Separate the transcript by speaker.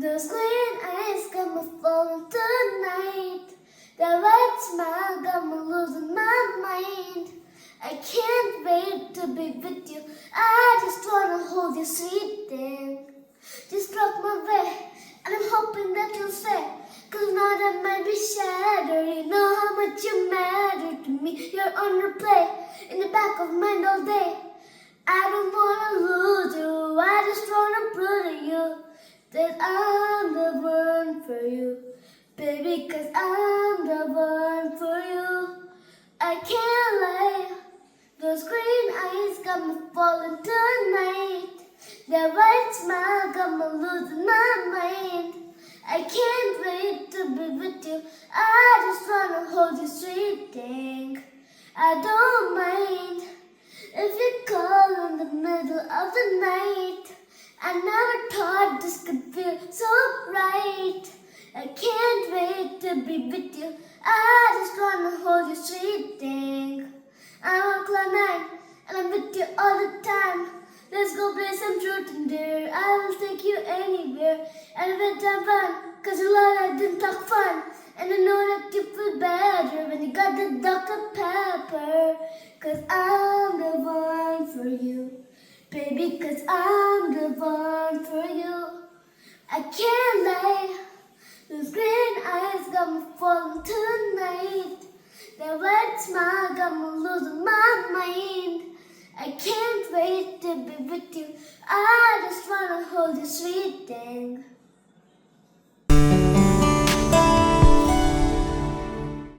Speaker 1: Those green eyes got me falling tonight. That white smile got me losing my mind. I can't wait to be with you. I just wanna hold you, sweet thing. Just struck my way, and I'm hoping that you'll stay. Cause now that might be shattered. You know how much you matter to me. You're on replay in the back of mind all day. I don't wanna lose you. I just wanna prove to you that I'm the one for you, baby, cause I'm the one for you. I can't lie, those green eyes got me falling tonight. That white smile got me losing my mind. I can't wait to be with you. I just wanna hold you, sweet thing. I don't mind if you call in the middle of the night. I never thought this could feel so right. I can't wait to be with you. I just wanna hold you, sweet thing. I'm on cloud nine and I'm with you all the time. Let's go play some truth and dare. I will take you anywhere and with that fun. Cause you love that didn't talk fun. And I know that you feel better when you got the Dr. Pepper. Cause I'm the one for you, baby, cause I'm the one for you. I can't lie, those green eyes got me falling tonight. That white smile got me losing my mind. I can't wait to be with you. I just wanna hold you, sweet thing.